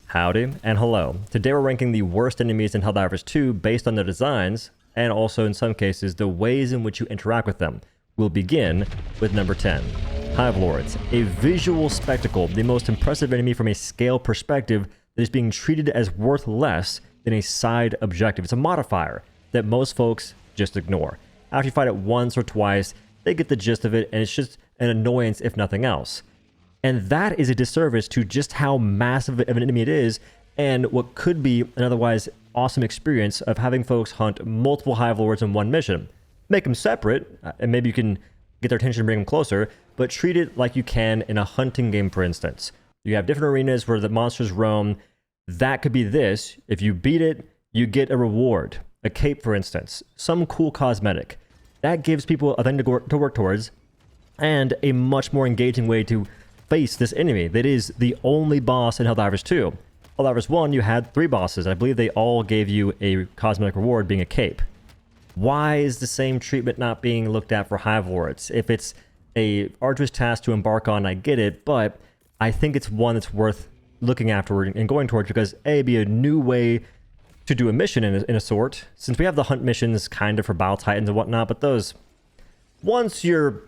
Howdy and hello. Today we're ranking the worst enemies in Helldivers 2 based on their designs and also in some cases the ways in which you interact with them. We'll begin with number 10. Hive Lords, a visual spectacle, the most impressive enemy from a scale perspective that is being treated as worth less than a side objective. It's a modifier that most folks just ignore. After you fight it once or twice, they get the gist of it and it's just an annoyance if nothing else. And that is a disservice to just how massive of an enemy it is and what could be an otherwise awesome experience of having folks hunt multiple Hive Lords in one mission. Make them separate, and maybe you can get their attention and bring them closer, but treat it like you can in a hunting game, for instance. You have different arenas where the monsters roam. That could be this. If you beat it, you get a reward. A cape, for instance. Some cool cosmetic. That gives people a thing to work towards, and a much more engaging way to face this enemy that is the only boss in Helldivers 2. Helldivers 1, you had 3 bosses. I believe they all gave you a cosmetic reward being a cape. Why is the same treatment not being looked at for Hive Lords? If it's a arduous task to embark on, I get it, but I think it's one that's worth looking afterward and going towards because A, it'd be a new way to do a mission in a sort, since we have the hunt missions kind of for Battle Titans and whatnot, but those, once you're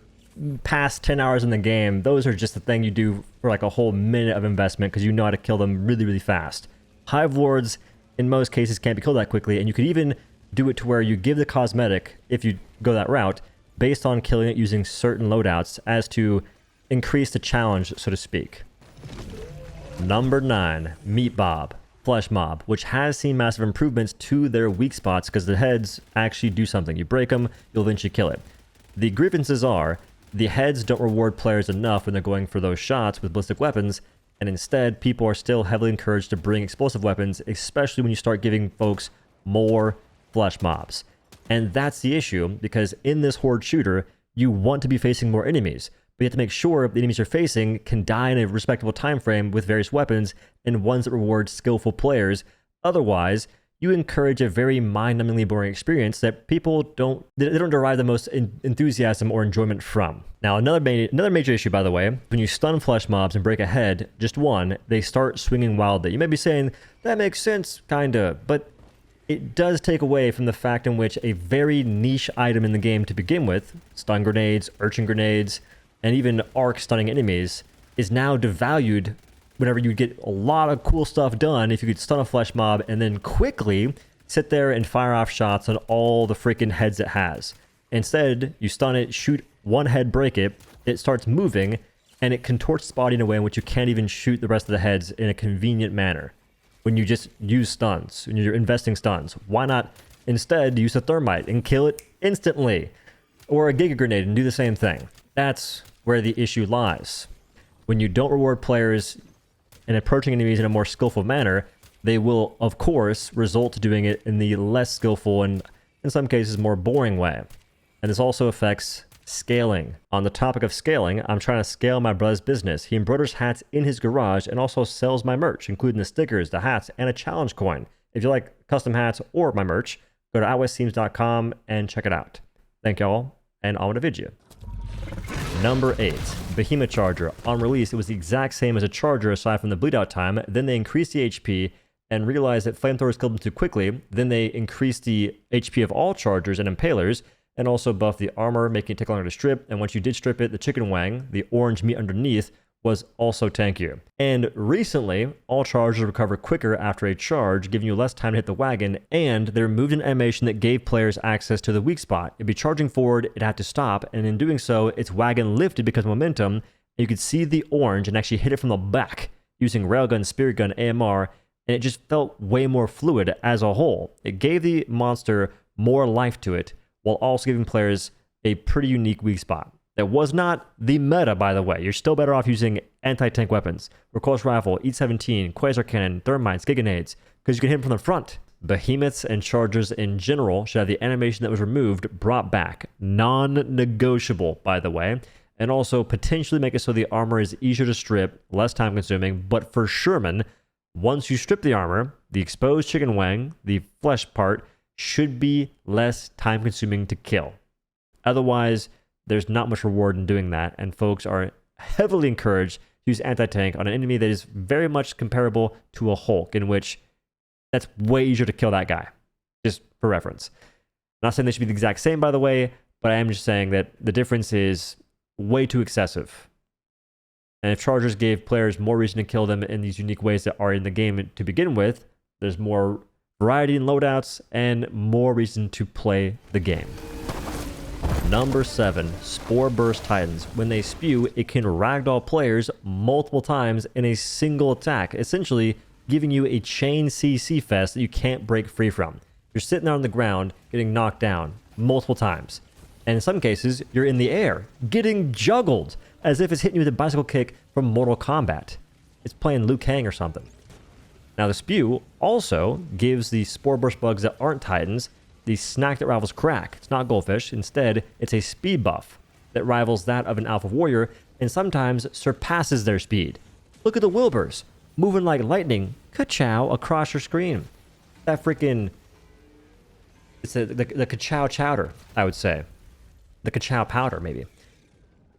past 10 hours in the game, those are just the thing you do for like a whole minute of investment because you know how to kill them really, really fast. Hive Lords, in most cases, can't be killed that quickly, and you could even do it to where you give the cosmetic, if you go that route, based on killing it using certain loadouts as to increase the challenge, so to speak. Number 9, Meat Bob, Flesh Mob, which has seen massive improvements to their weak spots because the heads actually do something. You break them, you'll eventually kill it. The grievances are the heads don't reward players enough when they're going for those shots with ballistic weapons, and instead people are still heavily encouraged to bring explosive weapons, especially when you start giving folks more flesh mobs. And that's the issue, because in this horde shooter, you want to be facing more enemies, but you have to make sure the enemies you're facing can die in a respectable time frame with various weapons and ones that reward skillful players. Otherwise, you encourage a very mind-numbingly boring experience that people don't derive the most enthusiasm or enjoyment from. Now, another major issue, by the way, when you stun flesh mobs and break a head, just one, they start swinging wildly. You may be saying, that makes sense, kinda, but it does take away from the fact in which a very niche item in the game to begin with, stun grenades, urchin grenades, and even arc stunning enemies, is now devalued whenever you get a lot of cool stuff done if you could stun a flesh mob and then quickly sit there and fire off shots on all the freaking heads it has. Instead, you stun it, shoot one head, break it, it starts moving, and it contorts its body in a way in which you can't even shoot the rest of the heads in a convenient manner. When you just use stuns, when you're investing stuns, why not instead use a thermite and kill it instantly? Or a giga grenade and do the same thing. That's where the issue lies. When you don't reward players and approaching enemies in a more skillful manner, they will, of course, result to doing it in the less skillful and, in some cases, more boring way. And this also affects scaling. On the topic of scaling, I'm trying to scale my brother's business. He embroiders hats in his garage and also sells my merch, including the stickers, the hats, and a challenge coin. If you like custom hats or my merch, go to outwestseams.com and check it out. Thank y'all, and on with the video. Number 8, Behemoth Charger. On release, it was the exact same as a Charger aside from the bleed out time. Then they increased the HP and realized that flamethrowers killed them too quickly. Then they increased the HP of all Chargers and Impalers and also buffed the armor, making it take longer to strip. And once you did strip it, the chicken wang, the orange meat underneath, was also tankier. And recently, all Chargers recover quicker after a charge, giving you less time to hit the wagon, and they removed an animation that gave players access to the weak spot. It'd be charging forward, it'd have to stop, and in doing so, its wagon lifted because of momentum, and you could see the orange and actually hit it from the back using railgun, spirit gun, AMR, and it just felt way more fluid as a whole. It gave the monster more life to it, while also giving players a pretty unique weak spot. That was not the meta, by the way. You're still better off using anti-tank weapons, recoilless rifle, E-17, quasar cannon, thermites, giganades, because you can hit them from the front. Behemoths and Chargers in general should have the animation that was removed brought back. Non-negotiable, by the way, and also potentially make it so the armor is easier to strip, less time consuming, but for Sherman, once you strip the armor, the exposed chicken wang, the flesh part, should be less time consuming to kill. Otherwise, there's not much reward in doing that, and folks are heavily encouraged use anti-tank on an enemy that is very much comparable to a Hulk, in which that's way easier to kill that guy, just for reference. I'm not saying they should be the exact same, by the way, but I am just saying that the difference is way too excessive. And if Chargers gave players more reason to kill them in these unique ways that are in the game to begin with, there's more variety in loadouts and more reason to play the game. Number 7, Spore Burst Titans. When they spew, it can ragdoll players multiple times in a single attack, essentially giving you a chain CC fest that you can't break free from. You're sitting there on the ground, getting knocked down multiple times. And in some cases, you're in the air, getting juggled, as if it's hitting you with a bicycle kick from Mortal Kombat. It's playing Liu Kang or something. Now, the spew also gives the Spore Burst bugs that aren't Titans the snack that rivals crack. It's not Goldfish. Instead, it's a speed buff that rivals that of an Alpha Warrior and sometimes surpasses their speed. Look at the Wilburs, moving like lightning, ka-chow, across your screen. That freaking... It's the ka-chow chowder, I would say. The ka-chow powder, maybe.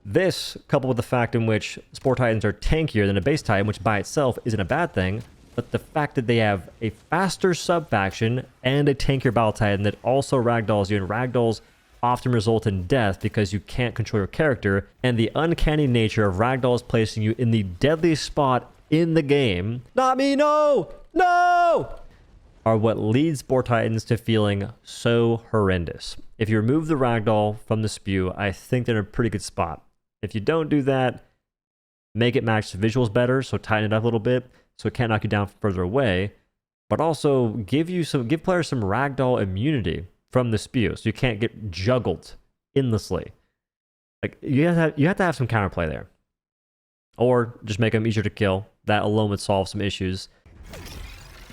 This, coupled with the fact in which Spore Titans are tankier than a base Titan, which by itself isn't a bad thing, but the fact that they have a faster sub-faction and a tankier Battle Titan that also ragdolls you, and ragdolls often result in death because you can't control your character, and the uncanny nature of ragdolls placing you in the deadliest spot in the game, not me, no! No! Are what leads Spore Titans to feeling so horrendous. If you remove the ragdoll from the spew, I think they're in a pretty good spot. If you don't do that, make it match the visuals better, so tighten it up a little bit, so it can't knock you down further away, but also give players some ragdoll immunity from the spew, so you can't get juggled endlessly. Like you have to have some counterplay there, or just make them easier to kill. That alone would solve some issues.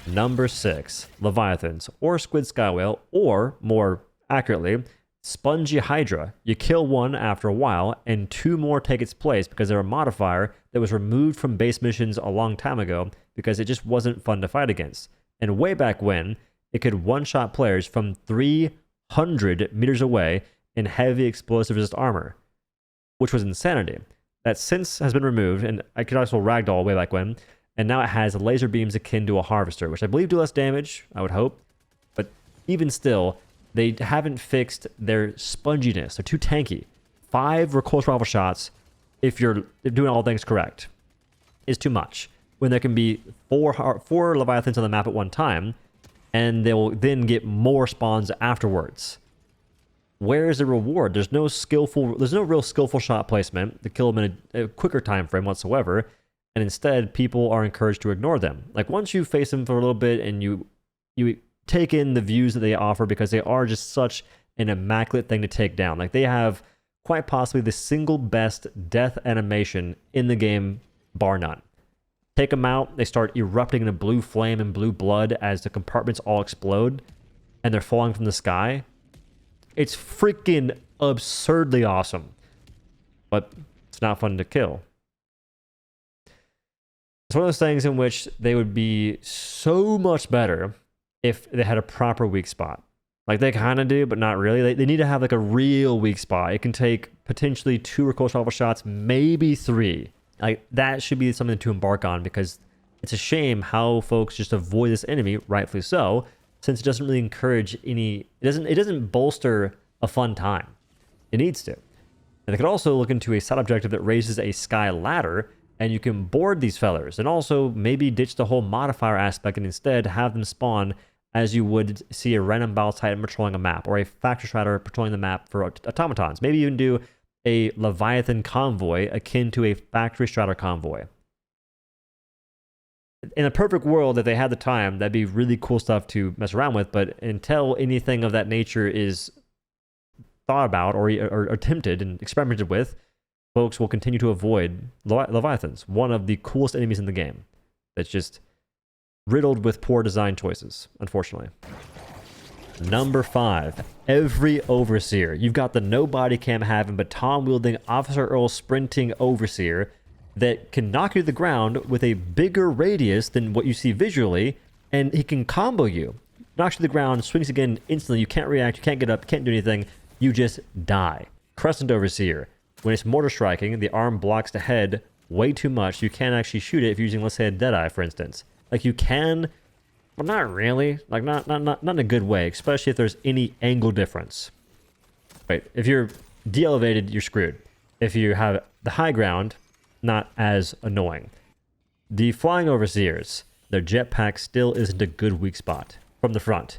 Number 6, Leviathans, or Squid Skywhale, or more accurately, Spongy Hydra. You kill one after a while, and 2 more take its place because they're a modifier that was removed from base missions a long time ago because it just wasn't fun to fight against. And way back when, it could one-shot players from 300 meters away in heavy explosive resist armor, which was insanity. That since has been removed, and I could also ragdoll way back when, and now it has laser beams akin to a harvester, which I believe do less damage, I would hope. But even still, they haven't fixed their sponginess. They're too tanky. 5 recoil rifle shots, if you're doing all things correct, is too much. When there can be 4 Leviathans on the map at one time, and they'll then get more spawns afterwards. Where is the reward? There's no real skillful shot placement to kill them in a quicker time frame whatsoever, and instead people are encouraged to ignore them. Like once you face them for a little bit and you take in the views that they offer, because they are just such an immaculate thing to take down. Like they have quite possibly the single best death animation in the game, bar none. Take them out, they start erupting in a blue flame and blue blood as the compartments all explode, and they're falling from the sky. It's freaking absurdly awesome, but it's not fun to kill. It's one of those things in which they would be so much better if they had a proper weak spot. Like they kind of do, but not really. They need to have like a real weak spot. It can take potentially 2 recoil rifle shots, maybe 3. Like that should be something to embark on, because it's a shame how folks just avoid this enemy, rightfully so, since it doesn't really encourage any. It doesn't bolster a fun time. It needs to. And they could also look into a side objective that raises a sky ladder, and you can board these fellers, and also maybe ditch the whole modifier aspect and instead have them spawn as you would see a random Battle Titan patrolling a map, or a Factory Strider patrolling the map for automatons. Maybe even do a Leviathan convoy akin to a Factory Strider convoy. In a perfect world, if they had the time, that'd be really cool stuff to mess around with, but until anything of that nature is thought about or attempted and experimented with, folks will continue to avoid Leviathans, one of the coolest enemies in the game. That's just riddled with poor design choices, unfortunately. Number 5, every Overseer. You've got the no body cam having, baton wielding, Officer Earl sprinting Overseer that can knock you to the ground with a bigger radius than what you see visually, and he can combo you. Knocks you to the ground, swings again instantly. You can't react, you can't get up, you can't do anything. You just die. Crescent Overseer. When it's mortar striking, the arm blocks the head way too much. You can't actually shoot it if you're using, let's say, a Deadeye, for instance. Like, you can, but not really. Like, not in a good way, especially if there's any angle difference. Right, if you're de-elevated, you're screwed. If you have the high ground, not as annoying. The Flying Overseers, their jetpack still isn't a good weak spot. From the front.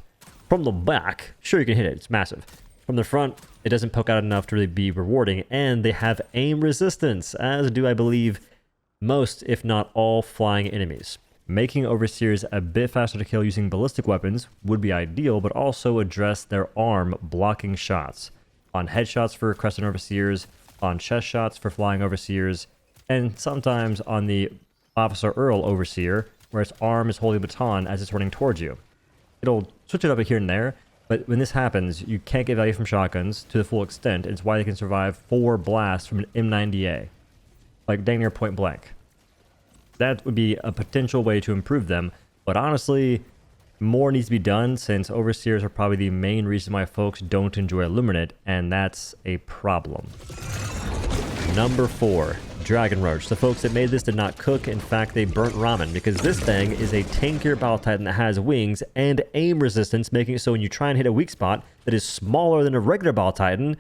From the back, sure you can hit it, it's massive. From the front, it doesn't poke out enough to really be rewarding, and they have aim resistance, as do, I believe, most, if not all, flying enemies. Making Overseers a bit faster to kill using ballistic weapons would be ideal, but also address their arm blocking shots. On headshots for Crescent Overseers, on chest shots for Flying Overseers, and sometimes on the Officer Earl Overseer, where its arm is holding a baton as it's running towards you. It'll switch it up here and there, but when this happens, you can't get value from shotguns to the full extent. It's why they can survive 4 blasts from an M90A. Like, dang near point blank. That would be a potential way to improve them, but honestly, more needs to be done since Overseers are probably the main reason why folks don't enjoy Illuminate, and that's a problem. Number 4, Dragon Roach. The folks that made this did not cook. In fact, they burnt ramen, because this thing is a tankier Battle Titan that has wings and aim resistance, making it so when you try and hit a weak spot that is smaller than a regular Battle Titan,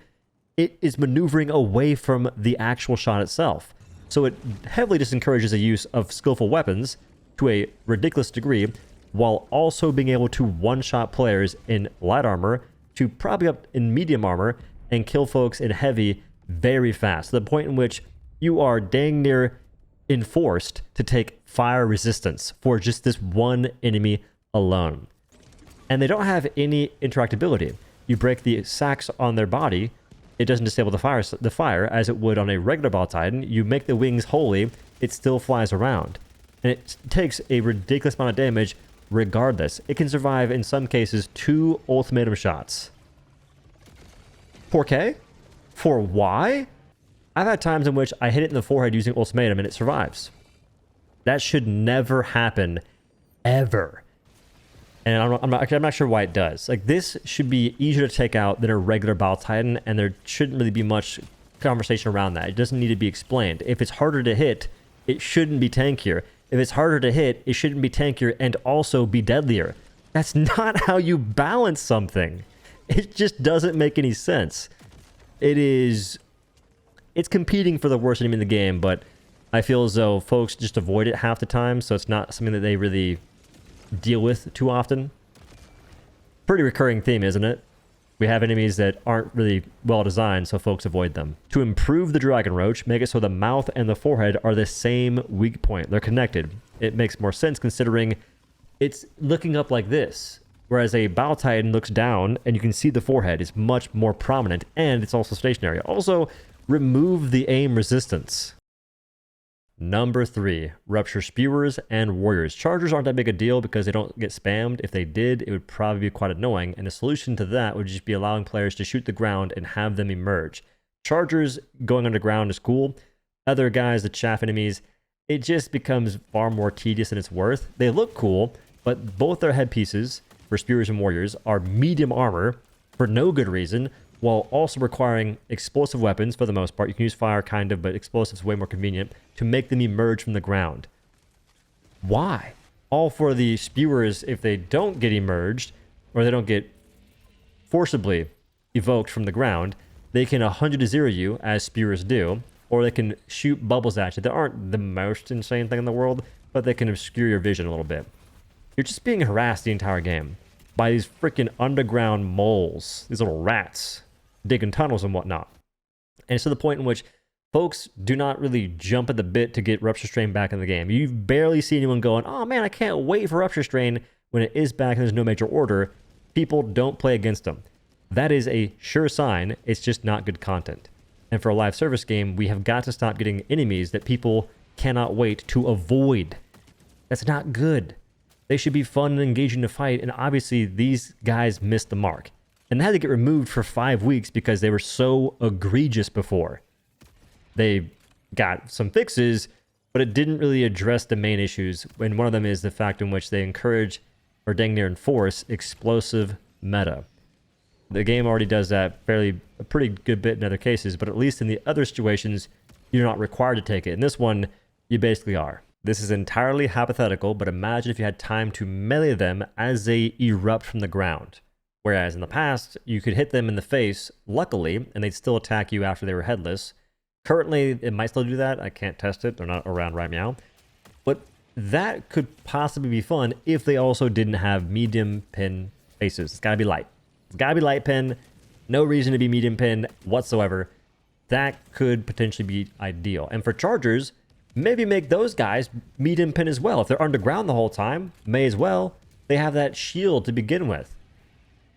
it is maneuvering away from the actual shot itself. So it heavily disencourages the use of skillful weapons to a ridiculous degree, while also being able to one-shot players in light armor to probably up in medium armor and kill folks in heavy very fast, to the point in which you are dang near enforced to take fire resistance for just this one enemy alone. And they don't have any interactability. You break the sacks on their body, it doesn't disable the fire as it would on a regular Ball Titan. You make the wings holy, it still flies around. And it takes a ridiculous amount of damage regardless. It can survive, in some cases, 2 ultimatum shots. 4K? For why? I've had times in which I hit it in the forehead using ultimatum and it survives. That should never happen, ever. And I'm not sure why it does. Like, this should be easier to take out than a regular Battle Titan, and there shouldn't really be much conversation around that. It doesn't need to be explained. If it's harder to hit, it shouldn't be tankier. If it's harder to hit, it shouldn't be tankier and also be deadlier. That's not how you balance something. It just doesn't make any sense. It's competing for the worst enemy in the game, but I feel as though folks just avoid it half the time, so it's not something that they really deal with too often. Pretty recurring theme, isn't it? We have enemies that aren't really well designed, so folks avoid them. To improve the Dragon Roach, make it so the mouth and the forehead are the same weak point. They're connected. It makes more sense considering it's looking up like this, whereas a Battle Titan looks down and you can see the forehead is much more prominent, and it's also stationary. Also, remove the aim resistance. Number 3, Rupture Spewers and Warriors. Chargers aren't that big a deal because they don't get spammed. If they did, it would probably be quite annoying, and the solution to that would just be allowing players to shoot the ground and have them emerge. Chargers going underground is cool. Other guys, the chaff enemies, it just becomes far more tedious than it's worth. They look cool, but both their headpieces for Spewers and Warriors are medium armor for no good reason, while also requiring explosive weapons for the most part. You can use fire kind of, but explosives way more convenient to make them emerge from the ground. Why? All for the Spewers, if they don't get emerged, or they don't get forcibly evoked from the ground, they can 100-0 you, as Spewers do, or they can shoot bubbles at you that aren't the most insane thing in the world, but they can obscure your vision a little bit. You're just being harassed the entire game by these freaking underground moles, these little rats, digging tunnels and whatnot. And it's to the point in which folks do not really jump at the bit to get Rupture Strain back in the game. You barely see anyone going, oh man, I can't wait for Rupture Strain. When it is back and there's no major order, people don't play against them. That is a sure sign it's just not good content. And for a live service game, we have got to stop getting enemies that people cannot wait to avoid. That's not good. They should be fun and engaging to fight, and obviously these guys missed the mark. And they had to get removed for 5 weeks because they were so egregious before. They got some fixes, but it didn't really address the main issues. And one of them is the fact in which they encourage, or dang near enforce, explosive meta. The game already does that a pretty good bit in other cases, but at least in the other situations, you're not required to take it. In this one, You basically are. This is entirely hypothetical, but imagine if you had time to melee them as they erupt from the ground. Whereas in the past, you could hit them in the face, luckily, and they'd still attack you after they were headless. Currently, it might still do that. I can't test it. They're not around right now. But that could possibly be fun if they also didn't have medium pin faces. It's gotta be light. It's gotta be light pin. No reason to be medium pin whatsoever. That could potentially be ideal. And for chargers, maybe make those guys medium pin as well. If they're underground the whole time, may as well. They have that shield to begin with.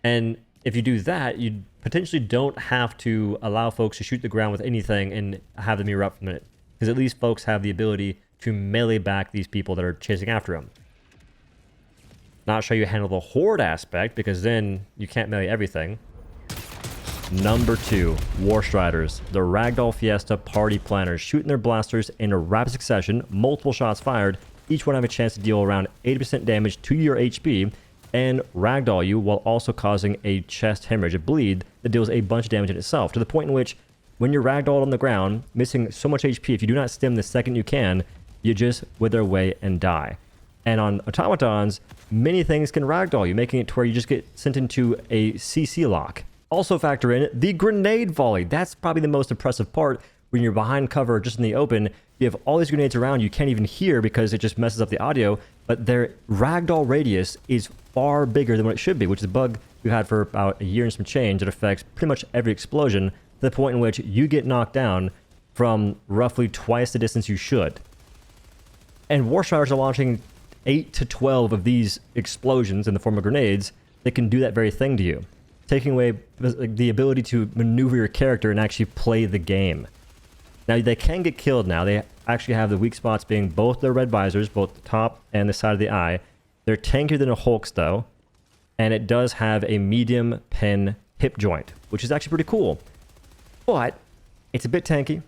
And if you do that, you potentially don't have to allow folks to shoot the ground with anything and have them erupt from it. Because at least folks have the ability to melee back these people that are chasing after them. Not sure you handle the horde aspect, because then you can't melee everything. Number 2, Warstriders, the Ragdoll Fiesta party planners, shooting their blasters in a rapid succession, multiple shots fired, each one have a chance to deal around 80% damage to your HP, and ragdoll you while also causing a chest hemorrhage, a bleed that deals a bunch of damage in itself, to the point in which when you're ragdolled on the ground, missing so much HP, if you do not stim the second you can, you just wither away and die. And on automatons, many things can ragdoll you, making it to where you just get sent into a CC lock. Also factor in the grenade volley. That's probably the most impressive part. When you're behind cover, just in the open, you have all these grenades around you can't even hear because it just messes up the audio, but their ragdoll radius is far bigger than what it should be, which is a bug we've had for about a year and some change that affects pretty much every explosion, to the point in which you get knocked down from roughly twice the distance you should. And Warstriders are launching 8 to 12 of these explosions in the form of grenades that can do that very thing to you, taking away the ability to maneuver your character and actually play the game. Now, they can get killed now. They actually have the weak spots being both their red visors, both the top and the side of the eye. They're tankier than a Hulk's, though, and it does have a medium pin hip joint, which is actually pretty cool. But it's a bit tanky,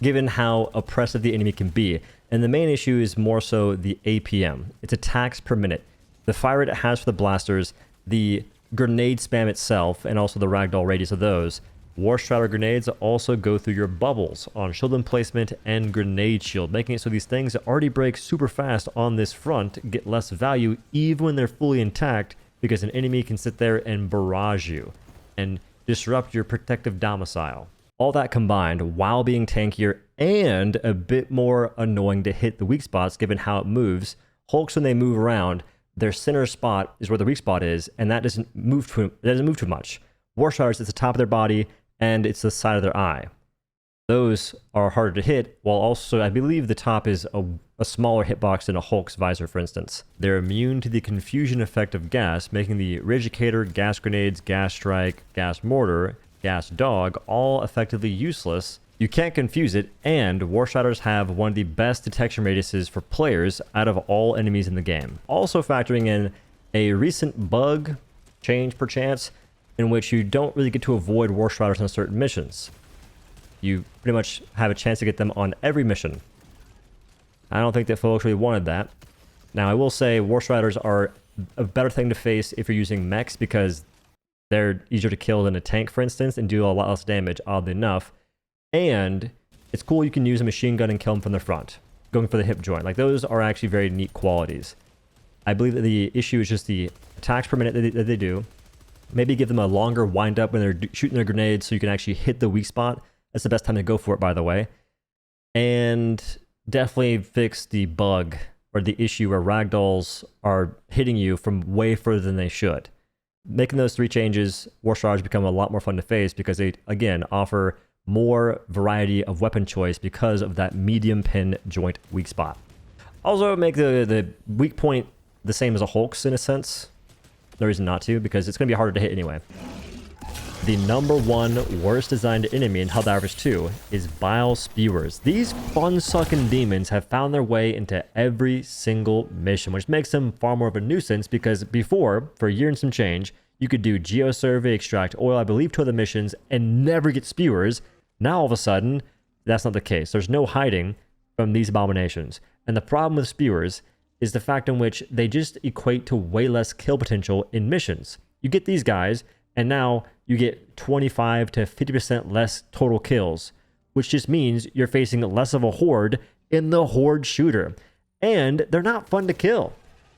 given how oppressive the enemy can be. And the main issue is more so the APM. It's attacks per minute. The fire rate it has for the blasters, the grenade spam itself, and also the ragdoll radius of those. Warstrider grenades also go through your bubbles on shield emplacement and grenade shield, making it so these things that already break super fast on this front get less value even when they're fully intact, because an enemy can sit there and barrage you and disrupt your protective domicile. All that combined, while being tankier and a bit more annoying to hit the weak spots given how it moves. Hulks, when they move around, their center spot is where the weak spot is, and that doesn't move too much. Warstriders, it's the top of their body, and it's the side of their eye. Those are harder to hit, while also, I believe the top is a smaller hitbox than a Hulk's visor, for instance. They're immune to the confusion effect of gas, making the Regicator, gas grenades, gas strike, gas mortar, gas dog all effectively useless. You can't confuse it, and Warstriders have one of the best detection radiuses for players out of all enemies in the game. Also factoring in a recent bug, change perchance, in which you don't really get to avoid Warstriders on certain missions. You pretty much have a chance to get them on every mission. I don't think that folks really wanted that. Now, I will say Warstriders are a better thing to face if you're using mechs, because they're easier to kill than a tank, for instance, and do a lot less damage, oddly enough. And it's cool you can use a machine gun and kill them from the front, going for the hip joint. Like, those are actually very neat qualities. I believe that the issue is just the attacks per minute that they do. Maybe give them a longer wind up when they're shooting their grenades so you can actually hit the weak spot. That's the best time to go for it, by the way. And definitely fix the bug or the issue where ragdolls are hitting you from way further than they should. Making those 3 changes, Warstriders become a lot more fun to face because they, again, offer more variety of weapon choice because of that medium pin joint weak spot. Also, make the weak point the same as a Hulk's in a sense. No reason not to, because it's going to be harder to hit anyway. The number 1 worst designed enemy in Helldivers 2 is Bile Spewers. These fun-sucking demons have found their way into every single mission, which makes them far more of a nuisance, because before, for a year and some change, you could do Geosurvey, extract oil, I believe 2 other missions, and never get Spewers. Now, all of a sudden, that's not the case. There's no hiding from these abominations. And the problem with Spewers is the fact in which they just equate to way less kill potential in missions. You get these guys, and now you get 25 to 50% less total kills, which just means you're facing less of a horde in the Horde shooter. And they're not fun to kill.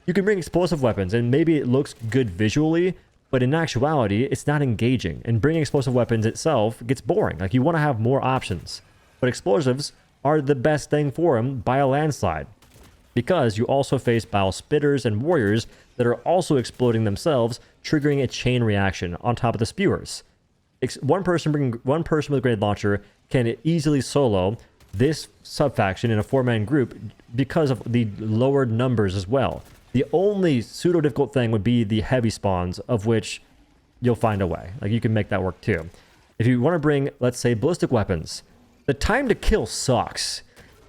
You can bring explosive weapons, and maybe it looks good visually, but in actuality, it's not engaging. And bringing explosive weapons itself gets boring. Like, you want to have more options. But explosives are the best thing for them by a landslide, because you also face bile spitters and warriors that are also exploding themselves, triggering a chain reaction on top of the spewers. One person with a grenade launcher can easily solo this subfaction in a 4-man group because of the lowered numbers as well. The only pseudo-difficult thing would be the heavy spawns, of which you'll find a way. Like, you can make that work too. If you want to bring, let's say, ballistic weapons, the time to kill sucks.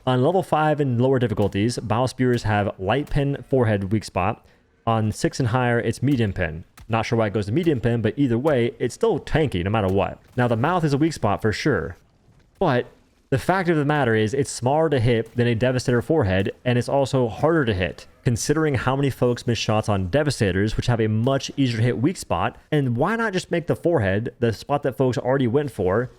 On level 5 and lower difficulties, bile spewers have light pin forehead weak spot. On 6 and higher, it's medium pin. Not sure why it goes to medium pin, but either way, it's still tanky no matter what. Now, the mouth is a weak spot for sure, but the fact of the matter is it's smaller to hit than a Devastator forehead, and it's also harder to hit, considering how many folks miss shots on Devastators, which have a much easier to hit weak spot. And why not just make the forehead, the spot that folks already went for,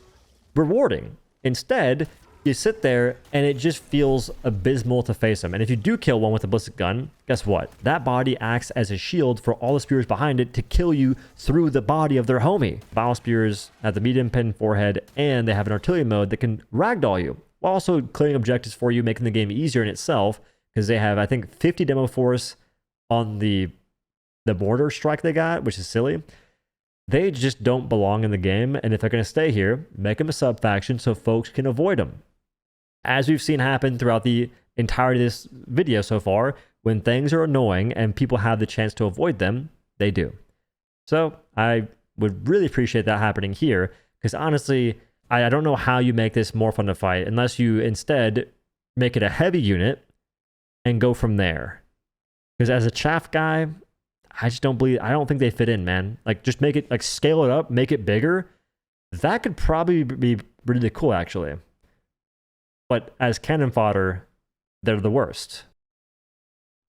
rewarding? Instead, you sit there and it just feels abysmal to face them. And if you do kill one with a ballistic gun, guess what? That body acts as a shield for all the spewers behind it to kill you through the body of their homie. Bile spewers have the medium pin forehead, and they have an artillery mode that can ragdoll you, while also clearing objectives for you, making the game easier in itself, because they have, I think, 50 demo force on the mortar strike they got, which is silly. They just don't belong in the game, and if they're going to stay here, make them a sub-faction so folks can avoid them. As we've seen happen throughout the entirety of this video so far, when things are annoying and people have the chance to avoid them, they do. So I would really appreciate that happening here, because honestly, I don't know how you make this more fun to fight unless you instead make it a heavy unit and go from there. Because as a chaff guy, I don't think they fit in, man. Like, just make it, like, scale it up, make it bigger. That could probably be really cool, actually. But as cannon fodder, they're the worst.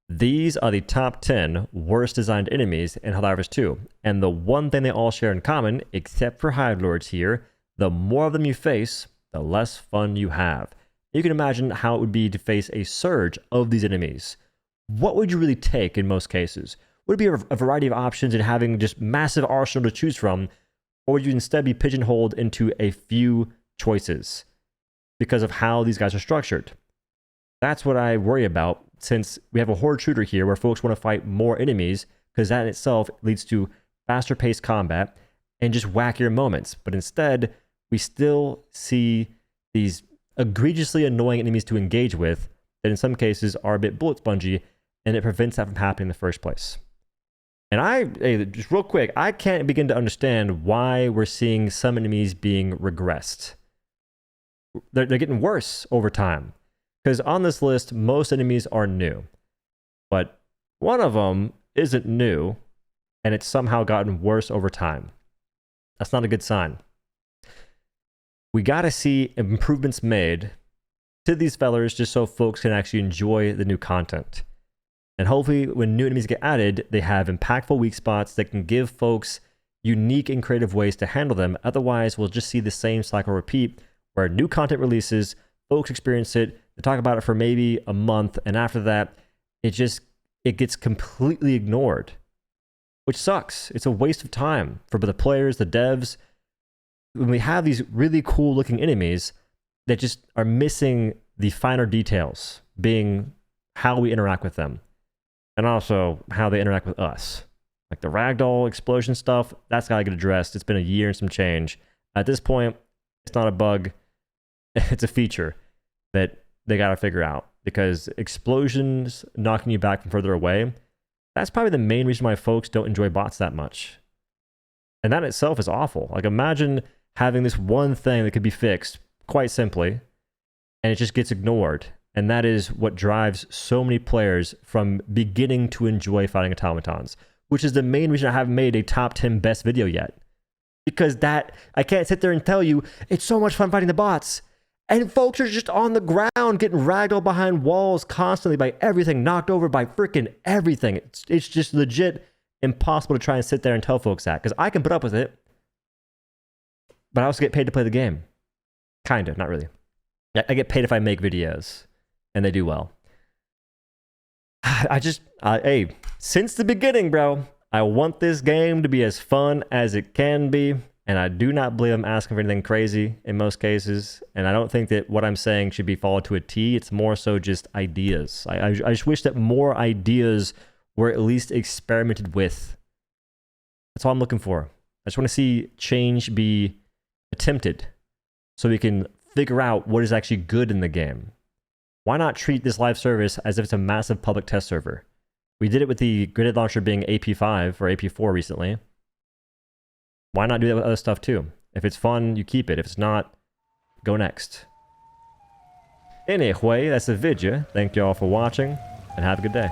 These are the top 10 worst designed enemies in Helldivers 2. And the one thing they all share in common, except for Hive Lords here, the more of them you face, the less fun you have. You can imagine how it would be to face a surge of these enemies. What would you really take in most cases? Would it be a variety of options and having just massive arsenal to choose from, or would you instead be pigeonholed into a few choices because of how these guys are structured? That's what I worry about, since we have a horde shooter here where folks want to fight more enemies, because that in itself leads to faster paced combat and just wackier moments. But instead, we still see these egregiously annoying enemies to engage with that in some cases are a bit bullet spongy, and it prevents that from happening in the first place. And just real quick, I can't begin to understand why we're seeing some enemies being regressed. They're getting worse over time. Because on this list, most enemies are new. But one of them isn't new, and it's somehow gotten worse over time. That's not a good sign. We gotta see improvements made to these fellers just so folks can actually enjoy the new content. And hopefully when new enemies get added, they have impactful weak spots that can give folks unique and creative ways to handle them. Otherwise, we'll just see the same cycle repeat, where new content releases, folks experience it, they talk about it for maybe a month, and after that, it gets completely ignored, which sucks. It's a waste of time for the players, the devs. When we have these really cool looking enemies that just are missing the finer details, being how we interact with them, and also how they interact with us. Like the ragdoll explosion stuff, that's got to get addressed. It's been a year and some change. At this point, it's not a bug. It's a feature that they got to figure out, because explosions knocking you back from further away, that's probably the main reason why folks don't enjoy bots that much. And that itself is awful. Like, imagine having this one thing that could be fixed quite simply, and it just gets ignored. And that is what drives so many players from beginning to enjoy fighting automatons, which is the main reason I haven't made a top 10 best video yet. Because I can't sit there and tell you, it's so much fun fighting the bots. And folks are just on the ground getting ragdolled behind walls constantly by everything, knocked over by freaking everything. It's just legit impossible to try and sit there and tell folks that, because I can put up with it, but I also get paid to play the game. Kind of, not really. I get paid if I make videos. and they do well. Hey, since the beginning, bro, I want this game to be as fun as it can be, and I do not believe I'm asking for anything crazy in most cases, and I don't think that what I'm saying should be followed to a T. It's more so just ideas. I just wish that more ideas were at least experimented with. That's all I'm looking for. I just want to see change be attempted so we can figure out what is actually good in the game. Why not treat this live service as if it's a massive public test server? We did it with the graded launcher being AP5 or AP4 recently. Why not do that with other stuff too? If it's fun, you keep it. If it's not, go next. Anyway, that's the video. Thank you all for watching, and have a good day.